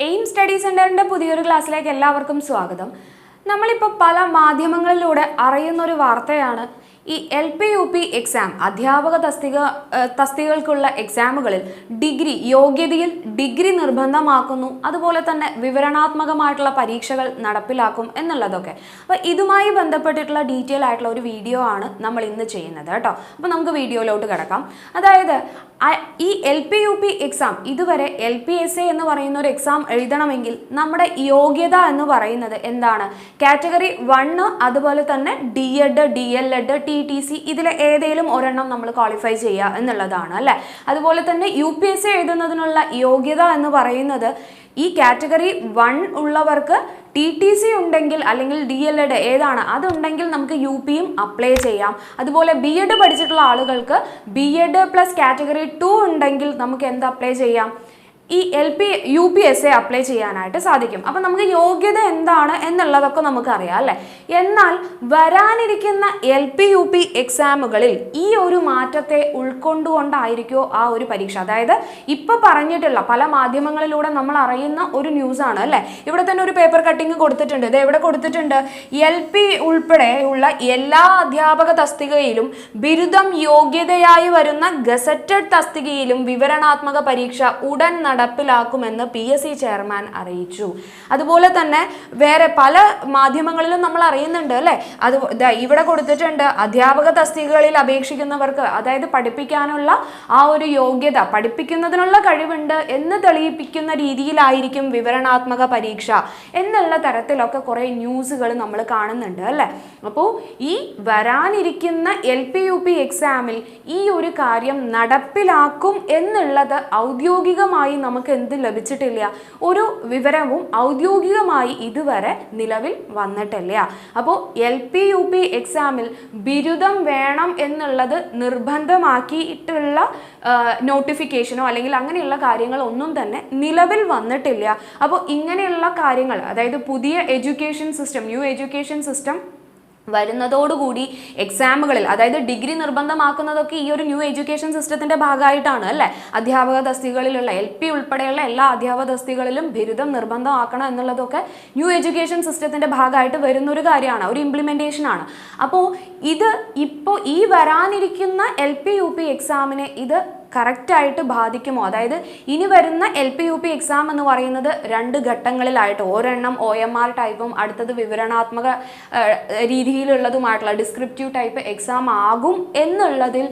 Aim study സെന്ററിന്റെ പുതിയൊരു ക്ലാസ്സിലേക്ക് എല്ലാവർക്കും സ്വാഗതം. നമ്മളിപ്പോൾ പല മാധ്യമങ്ങളിലൂടെ അറിയുന്ന ഒരു വാർത്തയാണ് ഈ LPUP എക്സാം അധ്യാപക തസ്തികകൾക്കുള്ള എക്സാമുകളിൽ യോഗ്യതയിൽ ഡിഗ്രി നിർബന്ധമാക്കുന്നു, അതുപോലെ തന്നെ വിവരണാത്മകമായിട്ടുള്ള പരീക്ഷകൾ നടപ്പിലാക്കും എന്നുള്ളതൊക്കെ. അപ്പോൾ ഇതുമായി ബന്ധപ്പെട്ടിട്ടുള്ള ഡീറ്റെയിൽ ആയിട്ടുള്ള ഒരു വീഡിയോ ആണ് നമ്മൾ ഇന്ന് ചെയ്യുന്നത് കേട്ടോ. അപ്പോൾ നമുക്ക് വീഡിയോയിലോട്ട് കിടക്കാം. അതായത് ഈ LPUP എക്സാം ഇതുവരെ LPSA എന്ന് പറയുന്ന ഒരു എക്സാം എഴുതണമെങ്കിൽ നമ്മുടെ യോഗ്യത എന്ന് പറയുന്നത് എന്താണ്? കാറ്റഗറി 1, അതുപോലെ തന്നെ DED, DLED, TTC ഇതിലെ ഏതെങ്കിലും ഒരെണ്ണം നമ്മൾ ക്വാളിഫൈ ചെയ്യുക എന്നുള്ളതാണ് അല്ലേ. അതുപോലെ തന്നെ UPSC എഴുതുന്നതിനുള്ള യോഗ്യത എന്ന് പറയുന്നത് ഈ കാറ്റഗറി 1 ഉള്ളവർക്ക് TTC ഉണ്ടെങ്കിൽ അല്ലെങ്കിൽ DLED ഏതാണ് അതുണ്ടെങ്കിൽ നമുക്ക് UPയും അപ്ലൈ ചെയ്യാം. അതുപോലെ BEd പഠിച്ചിട്ടുള്ള ആളുകൾക്ക് BEd പ്ലസ് കാറ്റഗറി 2 ഉണ്ടെങ്കിൽ നമുക്ക് എന്ത് അപ്ലൈ ചെയ്യാം? ഈ UPSA അപ്ലൈ ചെയ്യാനായിട്ട് സാധിക്കും. അപ്പം നമുക്ക് യോഗ്യത എന്താണ് എന്നുള്ളതൊക്കെ നമുക്കറിയാം അല്ലേ. എന്നാൽ വരാനിരിക്കുന്ന LPUP എക്സാമുകളിൽ ഈ ഒരു മാറ്റത്തെ ഉൾക്കൊണ്ടുകൊണ്ടായിരിക്കുമോ ആ ഒരു പരീക്ഷ? അതായത് ഇപ്പോൾ പറഞ്ഞിട്ടുള്ള പല മാധ്യമങ്ങളിലൂടെ നമ്മൾ അറിയുന്ന ഒരു ന്യൂസാണ് അല്ലേ. ഇവിടെ തന്നെ ഒരു പേപ്പർ കട്ടിങ് കൊടുത്തിട്ടുണ്ട്. ഇത് എവിടെ കൊടുത്തിട്ടുണ്ട്? LP ഉൾപ്പെടെയുള്ള എല്ലാ അധ്യാപക തസ്തികയിലും ബിരുദം യോഗ്യതയായി വരുന്ന ഗസറ്റഡ് തസ്തികയിലും വിവരണാത്മക പരീക്ഷ ഉടൻ നടപ്പിലാക്കുമെന്ന് PSC ചെയർമാൻ അറിയിച്ചു. അതുപോലെ തന്നെ വേറെ പല മാധ്യമങ്ങളിലും നമ്മൾ അറിയുന്നുണ്ട് അല്ലേ. അത് ഇവിടെ കൊടുത്തിട്ടുണ്ട്, അധ്യാപക തസ്തികകളിൽ അപേക്ഷിക്കുന്നവർക്ക് അതായത് പഠിപ്പിക്കാനുള്ള ആ ഒരു യോഗ്യത, പഠിപ്പിക്കുന്നതിനുള്ള കഴിവുണ്ട് എന്ന് തെളിയിപ്പിക്കുന്ന രീതിയിലായിരിക്കും വിവരണാത്മക പരീക്ഷ എന്നുള്ള തരത്തിലൊക്കെ കുറേ ന്യൂസുകൾ നമ്മൾ കാണുന്നുണ്ട് അല്ലേ. അപ്പോൾ ഈ വരാനിരിക്കുന്ന LPUP എക്സാമിൽ ഈ ഒരു കാര്യം നടപ്പിലാക്കും എന്നുള്ളത് ഔദ്യോഗികമായി നമുക്ക് എന്ത് ലഭിച്ചിട്ടില്ല, ഒരു വിവരവും ഔദ്യോഗികമായി ഇതുവരെ നിലവിൽ വന്നിട്ടില്ല. അപ്പോൾ LPUP എക്സാമിൽ ബിരുദം വേണം എന്നുള്ളത് നിർബന്ധമാക്കിയിട്ടുള്ള നോട്ടിഫിക്കേഷനോ അല്ലെങ്കിൽ അങ്ങനെയുള്ള കാര്യങ്ങളൊന്നും തന്നെ നിലവിൽ വന്നിട്ടില്ല. അപ്പോൾ ഇങ്ങനെയുള്ള കാര്യങ്ങൾ, അതായത് പുതിയ education system, new education system വരുന്നതോടുകൂടി എക്സാമുകളിൽ, അതായത് ഡിഗ്രി നിർബന്ധമാക്കുന്നതൊക്കെ ഈ ഒരു ന്യൂ എഡ്യൂക്കേഷൻ സിസ്റ്റത്തിന്റെ ഭാഗമായിട്ടാണ് അല്ലേ. അധ്യാപക തസ്തികകളിലുള്ള LP ഉൾപ്പെടെയുള്ള എല്ലാ അധ്യാപക തസ്തികകളിലും ബിരുദം നിർബന്ധമാക്കണം എന്നുള്ളതൊക്കെ ന്യൂ എഡ്യൂക്കേഷൻ സിസ്റ്റത്തിന്റെ ഭാഗമായിട്ട് വരുന്ന ഒരു കാര്യമാണ്, ഒരു ഇംപ്ലിമെന്റേഷൻ ആണ്. അപ്പോൾ ഇത് ഇപ്പോൾ ഈ വരാനിരിക്കുന്ന LPUP എക്സാമിനെ ഇത് കറക്റ്റായിട്ട് ബാധിക്കുമോ? അതായത് ഇനി വരുന്ന LPUP എക്സാം എന്ന് പറയുന്നത് 2 ഘട്ടങ്ങളിലായിട്ട്, ഒരെണ്ണം OMR ടൈപ്പും അടുത്തത് വിവരണാത്മക രീതിയിലുള്ളതുമായിട്ടുള്ള ഡിസ്ക്രിപ്റ്റീവ് ടൈപ്പ് എക്സാം ആകും എന്നുള്ളതിൽ,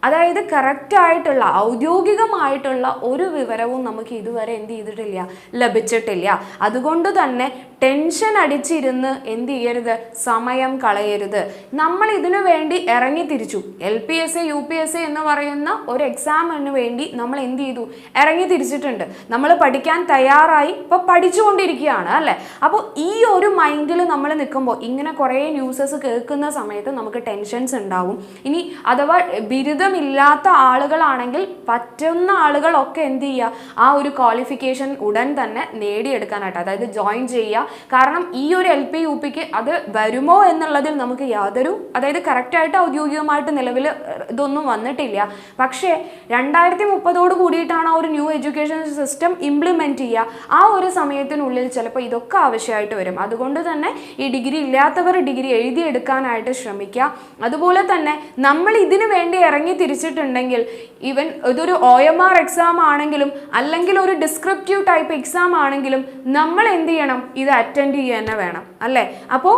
അതായത് കറക്റ്റായിട്ടുള്ള ഔദ്യോഗികമായിട്ടുള്ള ഒരു വിവരവും നമുക്ക് ഇതുവരെ എന്ത് ചെയ്തിട്ടില്ല, ലഭിച്ചിട്ടില്ല. അതുകൊണ്ട് തന്നെ ടെൻഷൻ അടിച്ചിരുന്ന് എന്ത് ചെയ്യരുത്, സമയം കളയരുത്. നമ്മൾ ഇതിനു വേണ്ടി ഇറങ്ങി തിരിച്ചു. LPSA UPSA എന്ന് പറയുന്ന ഒരു എക്സാമിന് വേണ്ടി നമ്മൾ എന്ത് ചെയ്തു, ഇറങ്ങി തിരിച്ചിട്ടുണ്ട്. നമ്മൾ പഠിക്കാൻ തയ്യാറായി ഇപ്പോൾ പഠിച്ചുകൊണ്ടിരിക്കുകയാണ് അല്ലേ. അപ്പോൾ ഈ ഒരു മൈൻഡിൽ നമ്മൾ നിൽക്കുമ്പോൾ ഇങ്ങനെ കുറേ ന്യൂസസ് കേൾക്കുന്ന സമയത്ത് നമുക്ക് ടെൻഷൻസ് ഉണ്ടാവും. ഇനി അഥവാ ബിരുദമില്ലാത്ത ആളുകളാണെങ്കിൽ പറ്റുന്ന ആളുകളൊക്കെ എന്ത് ചെയ്യുക, ആ ഒരു ക്വാളിഫിക്കേഷൻ ഉടൻ തന്നെ നേടിയെടുക്കാനായിട്ട്, അതായത് ജോയിൻ ചെയ്യുക. കാരണം ഈ ഒരു LPUPക്ക് അത് വരുമോ എന്നുള്ളതിൽ നമുക്ക് യാതൊരു, അതായത് കറക്റ്റായിട്ട് ഔദ്യോഗികമായിട്ട് നിലവിൽ ഇതൊന്നും വന്നിട്ടില്ല. പക്ഷേ 2030 കൂടിയിട്ടാണ് ആ ഒരു ന്യൂ എഡ്യൂക്കേഷൻ സിസ്റ്റം ഇംപ്ലിമെൻറ്റ് ചെയ്യുക. ആ ഒരു സമയത്തിനുള്ളിൽ ചിലപ്പോൾ ഇതൊക്കെ ആവശ്യമായിട്ട് വരും. അതുകൊണ്ട് തന്നെ ഈ ഡിഗ്രി ഇല്ലാത്തവർ ഡിഗ്രി എഴുതിയെടുക്കാനായിട്ട് ശ്രമിക്കുക. അതുപോലെ തന്നെ നമ്മൾ ഇതിനു വേണ്ടി ഇറങ്ങി തിരിച്ചിട്ടുണ്ടെങ്കിൽ, ഈവൻ ഇതൊരു OMR എക്സാം ആണെങ്കിലും അല്ലെങ്കിൽ ഒരു ഡിസ്ക്രിപ്റ്റീവ് ടൈപ്പ് എക്സാം ആണെങ്കിലും നമ്മൾ എന്ത് ചെയ്യണം, ഇത് അറ്റൻഡ് ചെയ്യുക തന്നെ വേണം അല്ലേ. അപ്പോൾ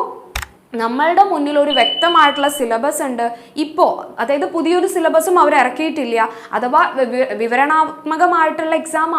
നമ്മളുടെ മുന്നിൽ ഒരു വ്യക്തമായിട്ടുള്ള സിലബസ് ഉണ്ട് ഇപ്പോൾ, അതായത് പുതിയൊരു സിലബസും അവർ ഇറക്കിയിട്ടില്ല. അഥവാ വിവരണാത്മകമായിട്ടുള്ള എക്സാം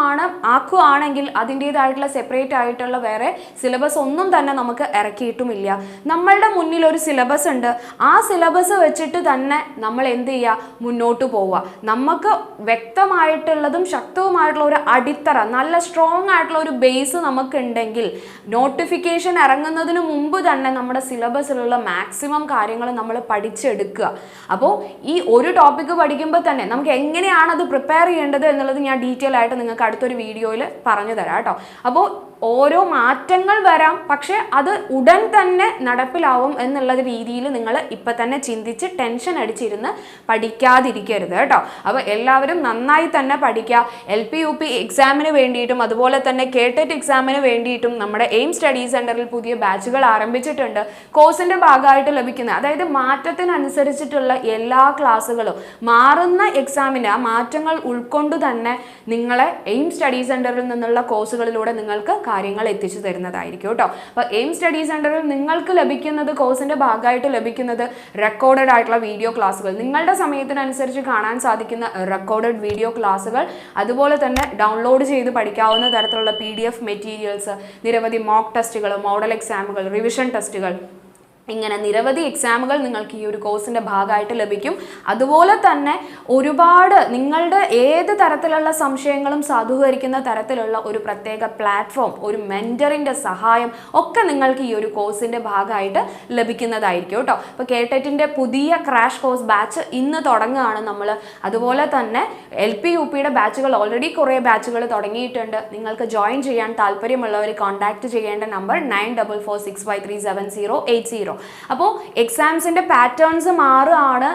ആക്കുകയാണെങ്കിൽ അതിൻ്റേതായിട്ടുള്ള സെപ്പറേറ്റ് ആയിട്ടുള്ള വേറെ സിലബസ് ഒന്നും തന്നെ നമുക്ക് ഇറക്കിയിട്ടുമില്ല. നമ്മളുടെ മുന്നിൽ ഒരു സിലബസ് ഉണ്ട്. ആ സിലബസ് വെച്ചിട്ട് തന്നെ നമ്മൾ എന്ത് ചെയ്യുക, മുന്നോട്ട് പോവുക. നമുക്ക് വ്യക്തമായിട്ടുള്ളതും ശക്തവുമായിട്ടുള്ള ഒരു അടിത്തറ, നല്ല സ്ട്രോങ് ആയിട്ടുള്ള ഒരു ബേസ് നമുക്കുണ്ടെങ്കിൽ നോട്ടിഫിക്കേഷൻ ഇറങ്ങുന്നതിന് മുമ്പ് തന്നെ നമ്മുടെ സിലബസ് സിലബസിലുള്ള മാക്സിമം കാര്യങ്ങൾ നമ്മൾ പഠിച്ചെടുക്കുക. അപ്പോൾ ഈ ഒരു ടോപ്പിക്ക് പഠിക്കുമ്പോൾ തന്നെ നമുക്ക് എങ്ങനെയാണ് അത് പ്രിപ്പയർ ചെയ്യേണ്ടത് എന്നുള്ളത് ഞാൻ ഡീറ്റെയിൽ ആയിട്ട് നിങ്ങൾക്ക് അടുത്തൊരു വീഡിയോയിൽ പറഞ്ഞു തരാം കേട്ടോ. അപ്പോൾ ഓരോ മാറ്റങ്ങൾ വരാം, പക്ഷെ അത് ഉടൻ തന്നെ നടപ്പിലാവും എന്നുള്ള രീതിയിൽ നിങ്ങൾ ഇപ്പം തന്നെ ചിന്തിച്ച് ടെൻഷൻ അടിച്ചിരുന്ന് പഠിക്കാതിരിക്കരുത് കേട്ടോ. അപ്പോൾ എല്ലാവരും നന്നായി തന്നെ പഠിക്കുക. LPUP എക്സാമിന് വേണ്ടിയിട്ടും അതുപോലെ തന്നെ KTET എക്സാമിന് വേണ്ടിയിട്ടും നമ്മുടെ എയിം സ്റ്റഡി സെൻറ്ററിൽ പുതിയ ബാച്ചുകൾ ആരംഭിച്ചിട്ടുണ്ട്. കോഴ്സിൻ്റെ ഭാഗമായിട്ട് ലഭിക്കുന്ന, അതായത് മാറ്റത്തിനനുസരിച്ചിട്ടുള്ള എല്ലാ ക്ലാസ്സുകളും മാറുന്ന എക്സാമിൻ്റെ ആ മാറ്റങ്ങൾ ഉൾക്കൊണ്ട് തന്നെ നിങ്ങളെ എയിം സ്റ്റഡി സെൻറ്ററിൽ നിന്നുള്ള കോഴ്സുകളിലൂടെ നിങ്ങൾക്ക് കാര്യങ്ങൾ എത്തിച്ചു തരുന്നതായിരിക്കും കേട്ടോ. അപ്പോൾ എയിം സ്റ്റഡി സെൻറ്ററിൽ നിങ്ങൾക്ക് ലഭിക്കുന്നത്, കോഴ്സിൻ്റെ ഭാഗമായിട്ട് ലഭിക്കുന്നത് റെക്കോർഡഡ് ആയിട്ടുള്ള വീഡിയോ ക്ലാസ്സുകൾ, നിങ്ങളുടെ സമയത്തിനനുസരിച്ച് കാണാൻ സാധിക്കുന്ന റെക്കോർഡഡ് വീഡിയോ ക്ലാസ്സുകൾ, അതുപോലെ തന്നെ ഡൗൺലോഡ് ചെയ്ത് പഠിക്കാവുന്ന തരത്തിലുള്ള PDF മെറ്റീരിയൽസ്, നിരവധി മോക്ക് ടെസ്റ്റുകൾ, മോഡൽ എക്സാമുകൾ, റിവിഷൻ ടെസ്റ്റുകൾ, ഇങ്ങനെ നിരവധി എക്സാമുകൾ നിങ്ങൾക്ക് ഈ ഒരു കോഴ്സിൻ്റെ ഭാഗമായിട്ട് ലഭിക്കും. അതുപോലെ തന്നെ ഒരുപാട് നിങ്ങളുടെ ഏത് തരത്തിലുള്ള സംശയങ്ങളും സാധൂകരിക്കുന്ന തരത്തിലുള്ള ഒരു പ്രത്യേക പ്ലാറ്റ്ഫോം, ഒരു മെൻറ്ററിൻ്റെ സഹായം ഒക്കെ നിങ്ങൾക്ക് ഈ ഒരു കോഴ്സിൻ്റെ ഭാഗമായിട്ട് ലഭിക്കുന്നതായിരിക്കും കേട്ടോ. അപ്പോൾ KTETൻ്റെ പുതിയ ക്രാഷ് കോഴ്സ് ബാച്ച് ഇന്ന് തുടങ്ങുകയാണ് നമ്മൾ. അതുപോലെ തന്നെ LPUPയുടെ ബാച്ചുകൾ ഓൾറെഡി കുറേ ബാച്ചുകൾ തുടങ്ങിയിട്ടുണ്ട്. നിങ്ങൾക്ക് ജോയിൻ ചെയ്യാൻ താല്പര്യമുള്ളവർ കോൺടാക്ട് ചെയ്യേണ്ട നമ്പർ 9446537080. അപ്പോൾ എക്സാംസിൻ്റെ പാറ്റേൺസ് മാറുകയാണ്,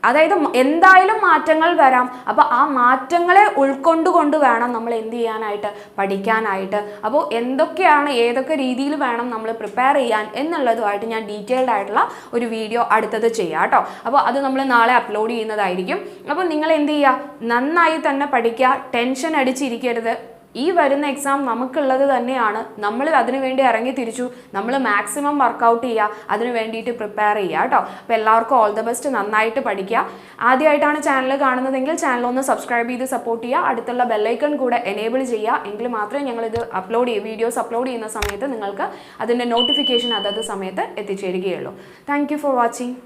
അതായത് എന്തായാലും മാറ്റങ്ങൾ വരാം. അപ്പോൾ ആ മാറ്റങ്ങളെ ഉൾക്കൊണ്ടുകൊണ്ട് വേണം നമ്മൾ എന്ത് ചെയ്യാനായിട്ട്, പഠിക്കാനായിട്ട്. അപ്പോൾ എന്തൊക്കെയാണ്, ഏതൊക്കെ രീതിയിൽ വേണം നമ്മൾ പ്രിപ്പയർ ചെയ്യാൻ എന്നുള്ളതുമായിട്ട് ഞാൻ ഡീറ്റെയിൽഡ് ആയിട്ടുള്ള ഒരു വീഡിയോ അടുത്തത് ചെയ്യാം കേട്ടോ. അപ്പോൾ അത് നമ്മൾ നാളെ അപ്ലോഡ് ചെയ്യുന്നതായിരിക്കും. അപ്പോൾ നിങ്ങൾ എന്ത് ചെയ്യുക, നന്നായി തന്നെ പഠിക്കുക, ടെൻഷൻ അടിച്ചിരിക്കരുത്. ഈ വരുന്ന എക്സാം നമുക്കുള്ളത് തന്നെയാണ്. നമ്മൾ അതിനു വേണ്ടി ഇറങ്ങി തിരിച്ചു, നമ്മൾ മാക്സിമം വർക്കൗട്ട് ചെയ്യുക, അതിന് വേണ്ടിയിട്ട് പ്രിപ്പയർ ചെയ്യുക കേട്ടോ. അപ്പോൾ എല്ലാവർക്കും ഓൾ ദ ബെസ്റ്റ്, നന്നായിട്ട് പഠിക്കുക. ആദ്യമായിട്ടാണ് ചാനൽ കാണുന്നതെങ്കിൽ ചാനൽ ഒന്ന് സബ്സ്ക്രൈബ് ചെയ്ത് സപ്പോർട്ട് ചെയ്യുക. അടുത്തുള്ള ബെല്ലൈക്കൺ കൂടെ എനേബിൾ ചെയ്യുക. എങ്കിൽ മാത്രമേ ഞങ്ങളിത് വീഡിയോസ് അപ്ലോഡ് ചെയ്യുന്ന സമയത്ത് നിങ്ങൾക്ക് അതിൻ്റെ നോട്ടിഫിക്കേഷൻ അതത് സമയത്ത് എത്തിച്ചേരുകയുള്ളൂ. Thank you for watching.